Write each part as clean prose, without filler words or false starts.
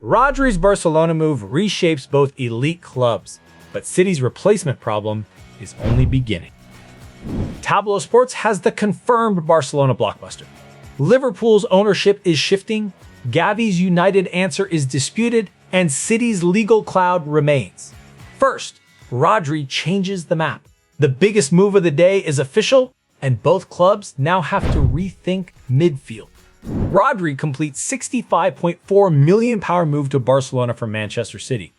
Rodri's Barcelona move reshapes both elite clubs, but City's replacement problem is only beginning. Tablo Sports has the confirmed Barcelona blockbuster. Liverpool's ownership is shifting, Gavi's United answer is disputed, and City's legal cloud remains. First, Rodri changes the map. The biggest move of the day is official, and both clubs now have to rethink midfield. Rodri completes £65.4 million move to Barcelona from Manchester City.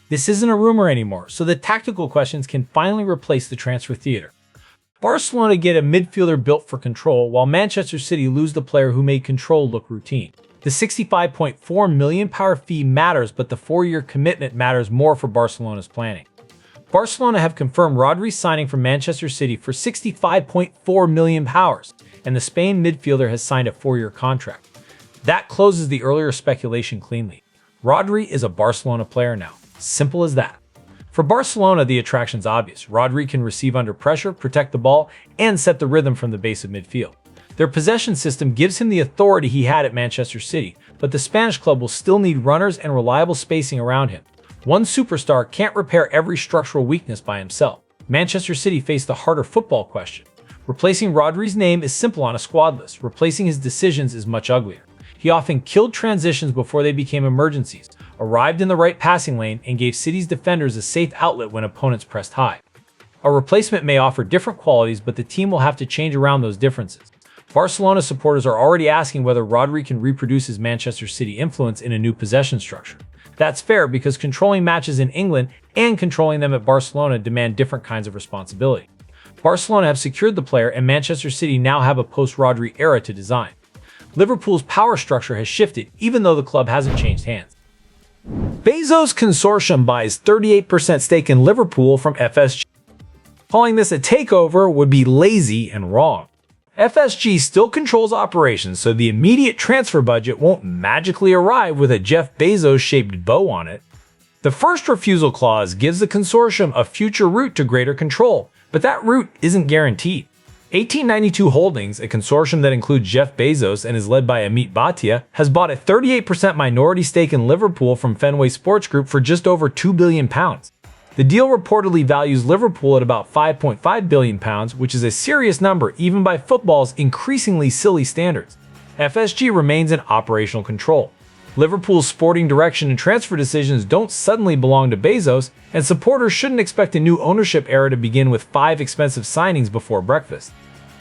This isn't a rumor anymore, so the tactical questions can finally replace the transfer theater. Barcelona get a midfielder built for control, while Manchester City lose the player who made control look routine. The £65.4 million fee matters, but the 4-year commitment matters more for Barcelona's planning. Barcelona have confirmed Rodri's signing from Manchester City for £65.4 million, and the Spain midfielder has signed a 4-year contract. That closes the earlier speculation cleanly. Rodri is a Barcelona player now. Simple as that. For Barcelona, the attraction's obvious. Rodri can receive under pressure, protect the ball, and set the rhythm from the base of midfield. Their possession system gives him the authority he had at Manchester City, but the Spanish club will still need runners and reliable spacing around him. One superstar can't repair every structural weakness by himself. Manchester City face the harder football question. Replacing Rodri's name is simple on a squad list. Replacing his decisions is much uglier. He often killed transitions before they became emergencies, arrived in the right passing lane, and gave City's defenders a safe outlet when opponents pressed high. A replacement may offer different qualities, but the team will have to change around those differences. Barcelona supporters are already asking whether Rodri can reproduce his Manchester City influence in a new possession structure. That's fair because controlling matches in England and controlling them at Barcelona demand different kinds of responsibility. Barcelona have secured the player, and Manchester City now have a post-Rodri era to design. Liverpool's power structure has shifted, even though the club hasn't changed hands. Bezos consortium buys 38% stake in Liverpool from FSG. Calling this a takeover would be lazy and wrong. FSG still controls operations, so the immediate transfer budget won't magically arrive with a Jeff Bezos-shaped bow on it. The first refusal clause gives the consortium a future route to greater control, but that route isn't guaranteed. 1892 Holdings, a consortium that includes Jeff Bezos and is led by Amit Bhatia, has bought a 38% minority stake in Liverpool from Fenway Sports Group for just over £2 billion. The deal reportedly values Liverpool at about £5.5 billion, which is a serious number even by football's increasingly silly standards. FSG remains in operational control. Liverpool's sporting direction and transfer decisions don't suddenly belong to Bezos, and supporters shouldn't expect a new ownership era to begin with 5 expensive signings before breakfast.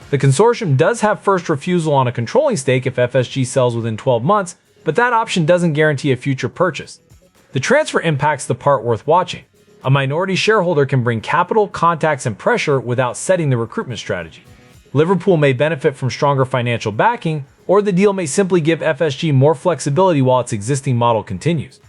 The consortium does have first refusal on a controlling stake if FSG sells within 12 months, but that option doesn't guarantee a future purchase. The transfer impacts the part worth watching. A minority shareholder can bring capital, contacts, and pressure without setting the recruitment strategy. Liverpool may benefit from stronger financial backing, or the deal may simply give FSG more flexibility while its existing model continues.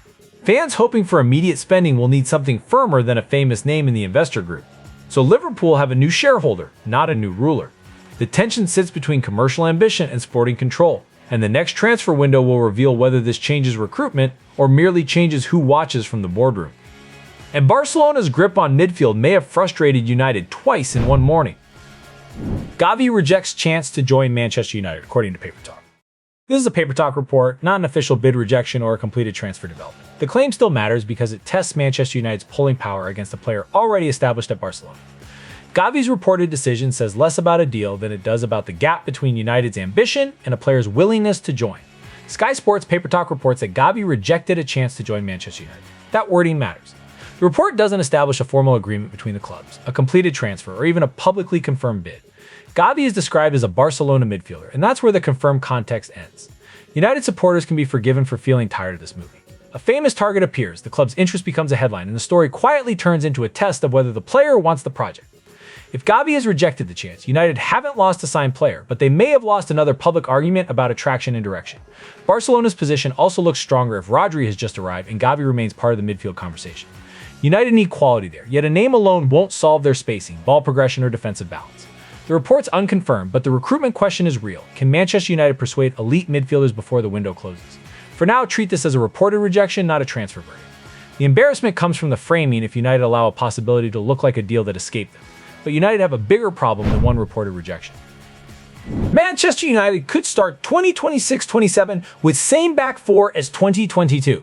Fans hoping for immediate spending will need something firmer than a famous name in the investor group. So Liverpool have a new shareholder, not a new ruler. The tension sits between commercial ambition and sporting control, and the next transfer window will reveal whether this changes recruitment or merely changes who watches from the boardroom. And Barcelona's grip on midfield may have frustrated United twice in one morning. Gavi rejects chance to join Manchester United, according to Paper Talk. This is a Paper Talk report, not an official bid rejection or a completed transfer development. The claim still matters because it tests Manchester United's pulling power against a player already established at Barcelona. Gavi's reported decision says less about a deal than it does about the gap between United's ambition and a player's willingness to join. Sky Sports Paper Talk reports that Gavi rejected a chance to join Manchester United. That wording matters. The report doesn't establish a formal agreement between the clubs, a completed transfer, or even a publicly confirmed bid. Gavi is described as a Barcelona midfielder, and that's where the confirmed context ends. United supporters can be forgiven for feeling tired of this movie. A famous target appears, the club's interest becomes a headline, and the story quietly turns into a test of whether the player wants the project. If Gavi has rejected the chance, United haven't lost a signed player, but they may have lost another public argument about attraction and direction. Barcelona's position also looks stronger if Rodri has just arrived and Gavi remains part of the midfield conversation. United need quality there, yet a name alone won't solve their spacing, ball progression, or defensive balance. The report's unconfirmed, but the recruitment question is real. Can Manchester United persuade elite midfielders before the window closes? For now, treat this as a reported rejection, not a transfer verdict. The embarrassment comes from the framing if United allow a possibility to look like a deal that escaped them. But United have a bigger problem than one reported rejection. Manchester United could start 2026-27 with same back four as 2022.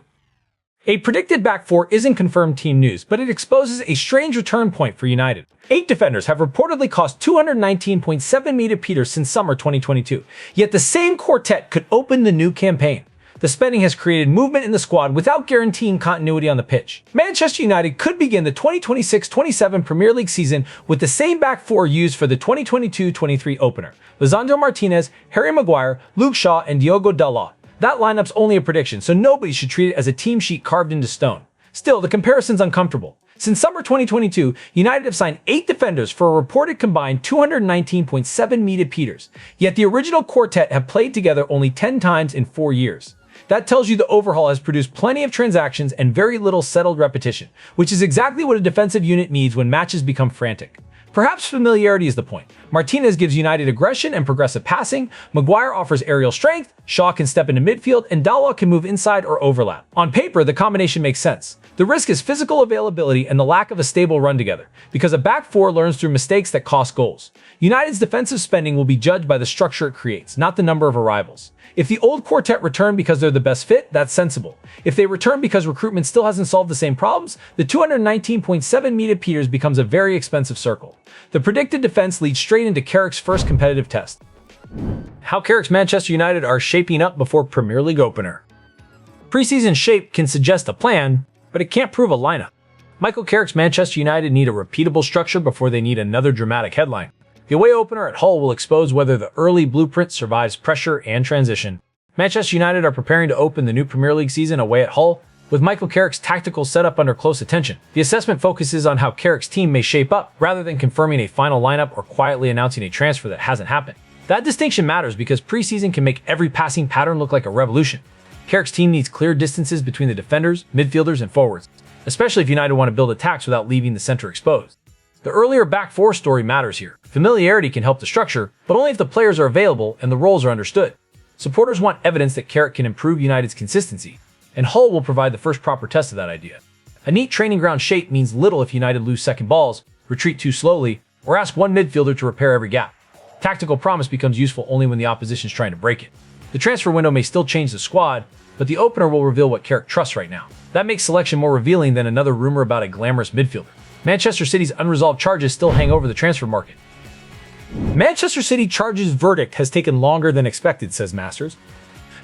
A predicted back four isn't confirmed team news, but it exposes a strange return point for United. 8 defenders have reportedly cost 219.7 million Peters since summer 2022, yet the same quartet could open the new campaign. The spending has created movement in the squad without guaranteeing continuity on the pitch. Manchester United could begin the 2026-27 Premier League season with the same back four used for the 2022-23 opener: Lisandro Martinez, Harry Maguire, Luke Shaw, and Diogo Dalot. That lineup's only a prediction, so nobody should treat it as a team sheet carved into stone. Still, the comparison's uncomfortable. Since summer 2022, United have signed 8 defenders for a reported combined 219.7 million Peters, yet the original quartet have played together only 10 times in 4 years. That tells you the overhaul has produced plenty of transactions and very little settled repetition, which is exactly what a defensive unit needs when matches become frantic. Perhaps familiarity is the point. Martinez gives United aggression and progressive passing, Maguire offers aerial strength, Shaw can step into midfield, and Dalot can move inside or overlap. On paper, the combination makes sense. The risk is physical availability and the lack of a stable run together, because a back four learns through mistakes that cost goals. United's defensive spending will be judged by the structure it creates, not the number of arrivals. If the old quartet return because they're the best fit, that's sensible. If they return because recruitment still hasn't solved the same problems, the 219.7 million Peters becomes a very expensive circle. The predicted defense leads straight into Carrick's first competitive test. How Carrick's Manchester United are shaping up before Premier League opener. Preseason shape can suggest a plan, but it can't prove a lineup. Michael Carrick's Manchester United need a repeatable structure before they need another dramatic headline. The away opener at Hull will expose whether the early blueprint survives pressure and transition. Manchester United are preparing to open the new Premier League season away at Hull, with Michael Carrick's tactical setup under close attention. The assessment focuses on how Carrick's team may shape up, rather than confirming a final lineup or quietly announcing a transfer that hasn't happened. That distinction matters because preseason can make every passing pattern look like a revolution. Carrick's team needs clear distances between the defenders, midfielders, and forwards, especially if United want to build attacks without leaving the center exposed. The earlier back four story matters here. Familiarity can help the structure, but only if the players are available and the roles are understood. Supporters want evidence that Carrick can improve United's consistency, and Hull will provide the first proper test of that idea. A neat training ground shape means little if United lose second balls, retreat too slowly, or ask one midfielder to repair every gap. Tactical promise becomes useful only when the opposition is trying to break it. The transfer window may still change the squad, but the opener will reveal what Carrick trusts right now. That makes selection more revealing than another rumor about a glamorous midfielder. Manchester City's unresolved charges still hang over the transfer market. Manchester City charges verdict has taken longer than expected, says Masters.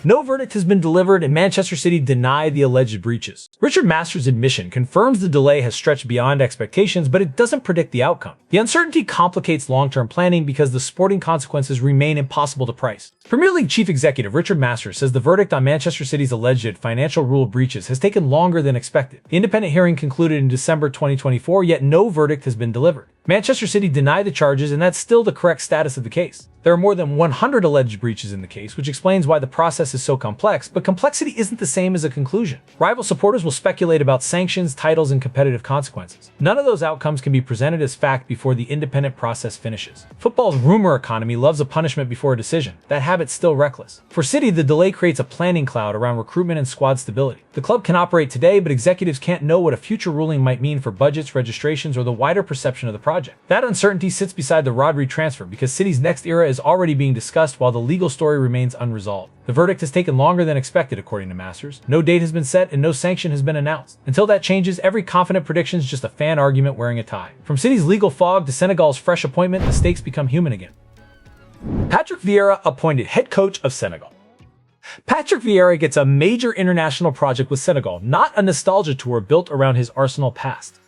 No verdict has been delivered and Manchester City denied the alleged breaches. Richard Masters' admission confirms the delay has stretched beyond expectations, but it doesn't predict the outcome. The uncertainty complicates long-term planning because the sporting consequences remain impossible to price. Premier League Chief Executive Richard Masters says the verdict on Manchester City's alleged financial rule breaches has taken longer than expected. The independent hearing concluded in December 2024, yet no verdict has been delivered. Manchester City denied the charges, and that's still the correct status of the case. There are more than 100 alleged breaches in the case, which explains why the process is so complex, but complexity isn't the same as a conclusion. Rival supporters will speculate about sanctions, titles, and competitive consequences. None of those outcomes can be presented as fact before the independent process finishes. Football's rumor economy loves a punishment before a decision. That habit's still reckless. For City, the delay creates a planning cloud around recruitment and squad stability. The club can operate today, but executives can't know what a future ruling might mean for budgets, registrations, or the wider perception of the project. That uncertainty sits beside the Rodri transfer because City's next era is already being discussed while the legal story remains unresolved. The verdict has taken longer than expected, according to Masters. No date has been set and no sanction has been announced. Until that changes, every confident prediction is just a fan argument wearing a tie. From City's legal fog to Senegal's fresh appointment, the stakes become human again. Patrick Vieira appointed head coach of Senegal. Patrick Vieira gets a major international project with Senegal, not a nostalgia tour built around his Arsenal past.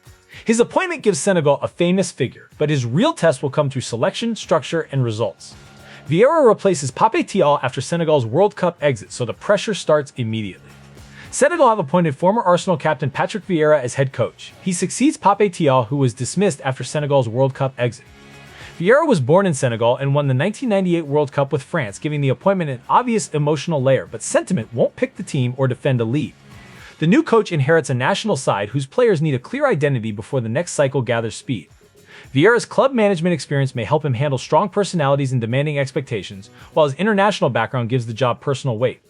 His appointment gives Senegal a famous figure, but his real test will come through selection, structure, and results. Vieira replaces Pape Thiaw after Senegal's World Cup exit, so the pressure starts immediately. Senegal have appointed former Arsenal captain Patrick Vieira as head coach. He succeeds Pape Thiaw, who was dismissed after Senegal's World Cup exit. Vieira was born in Senegal and won the 1998 World Cup with France, giving the appointment an obvious emotional layer, but sentiment won't pick the team or defend a lead. The new coach inherits a national side whose players need a clear identity before the next cycle gathers speed. Vieira's club management experience may help him handle strong personalities and demanding expectations, while his international background gives the job personal weight.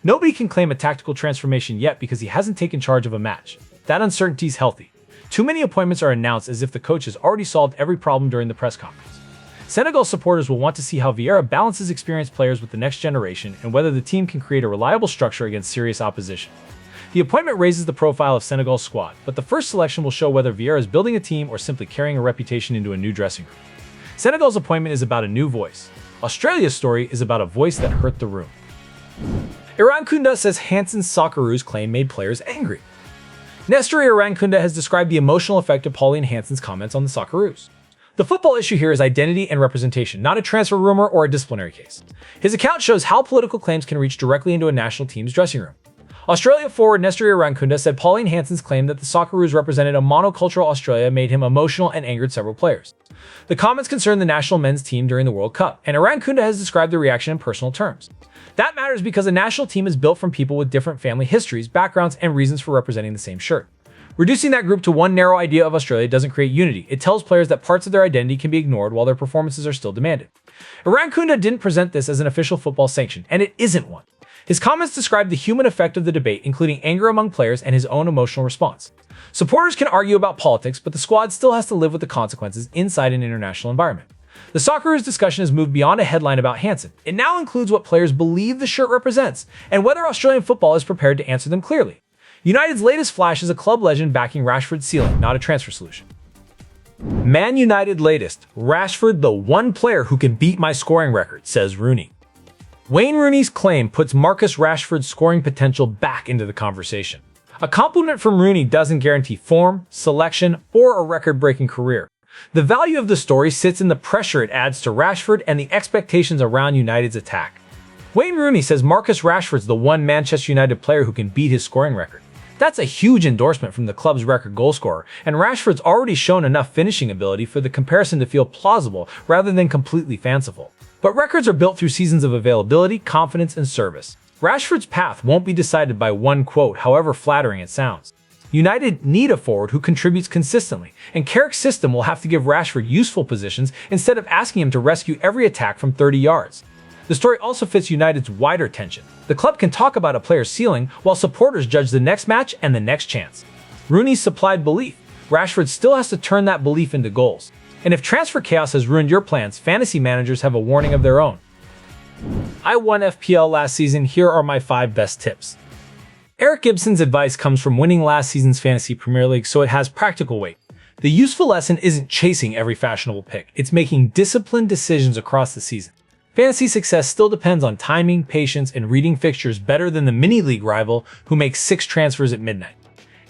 Nobody can claim a tactical transformation yet because he hasn't taken charge of a match. That uncertainty is healthy. Too many appointments are announced as if the coach has already solved every problem during the press conference. Senegal supporters will want to see how Vieira balances experienced players with the next generation and whether the team can create a reliable structure against serious opposition. The appointment raises the profile of Senegal's squad, but the first selection will show whether Vieira is building a team or simply carrying a reputation into a new dressing room. Senegal's appointment is about a new voice. Australia's story is about a voice that hurt the room. Irankunda says Hansen's Socceroos claim made players angry. Nestor Irankunda has described the emotional effect of Pauline Hansen's comments on the Socceroos. The football issue here is identity and representation, not a transfer rumor or a disciplinary case. His account shows how political claims can reach directly into a national team's dressing room. Australia forward Nestor Irankunda said Pauline Hansen's claim that the Socceroos represented a monocultural Australia made him emotional and angered several players. The comments concern the national men's team during the World Cup, and Irankunda has described the reaction in personal terms. That matters because a national team is built from people with different family histories, backgrounds, and reasons for representing the same shirt. Reducing that group to one narrow idea of Australia doesn't create unity. It tells players that parts of their identity can be ignored while their performances are still demanded. Irankunda didn't present this as an official football sanction, and it isn't one. His comments describe the human effect of the debate, including anger among players and his own emotional response. Supporters can argue about politics, but the squad still has to live with the consequences inside an international environment. The Socceroos discussion has moved beyond a headline about Hansen. It now includes what players believe the shirt represents, and whether Australian football is prepared to answer them clearly. United's latest flash is a club legend backing Rashford's ceiling, not a transfer solution. Man United latest, Rashford the one player who can beat my scoring record, says Rooney. Wayne Rooney's claim puts Marcus Rashford's scoring potential back into the conversation. A compliment from Rooney doesn't guarantee form, selection, or a record-breaking career. The value of the story sits in the pressure it adds to Rashford and the expectations around United's attack. Wayne Rooney says Marcus Rashford's the one Manchester United player who can beat his scoring record. That's a huge endorsement from the club's record goalscorer, and Rashford's already shown enough finishing ability for the comparison to feel plausible rather than completely fanciful. But records are built through seasons of availability, confidence, and service. Rashford's path won't be decided by one quote, however flattering it sounds. United need a forward who contributes consistently, and Carrick's system will have to give Rashford useful positions instead of asking him to rescue every attack from 30 yards. The story also fits United's wider tension. The club can talk about a player's ceiling while supporters judge the next match and the next chance. Rooney's supplied belief. Rashford still has to turn that belief into goals. And if transfer chaos has ruined your plans, fantasy managers have a warning of their own. I won FPL last season. Here are my 5 best tips. Eric Gibson's advice comes from winning last season's Fantasy Premier League, so it has practical weight. The useful lesson isn't chasing every fashionable pick. It's making disciplined decisions across the season. Fantasy success still depends on timing, patience, and reading fixtures better than the mini-league rival who makes 6 transfers at midnight.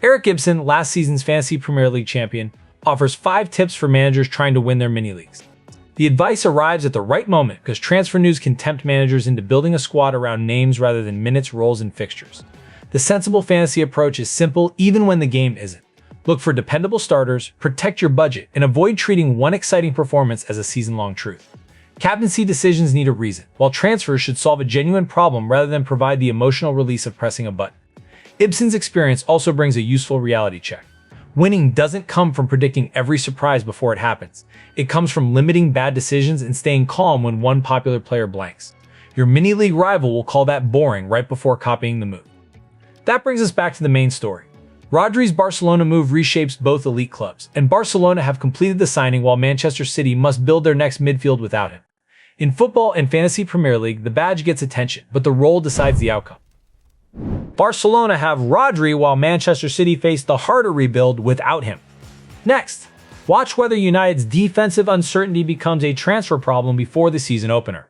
Eric Gibson, last season's Fantasy Premier League champion, offers 5 tips for managers trying to win their mini-leagues. The advice arrives at the right moment because transfer news can tempt managers into building a squad around names rather than minutes, roles, and fixtures. The sensible fantasy approach is simple even when the game isn't. Look for dependable starters, protect your budget, and avoid treating one exciting performance as a season-long truth. Captaincy decisions need a reason, while transfers should solve a genuine problem rather than provide the emotional release of pressing a button. Ibsen's experience also brings a useful reality check. Winning doesn't come from predicting every surprise before it happens. It comes from limiting bad decisions and staying calm when one popular player blanks. Your mini-league rival will call that boring right before copying the move. That brings us back to the main story. Rodri's Barcelona move reshapes both elite clubs, and Barcelona have completed the signing while Manchester City must build their next midfield without him. In football and Fantasy Premier League, the badge gets attention, but the role decides the outcome. Barcelona have Rodri while Manchester City face the harder rebuild without him. Next, watch whether United's defensive uncertainty becomes a transfer problem before the season opener.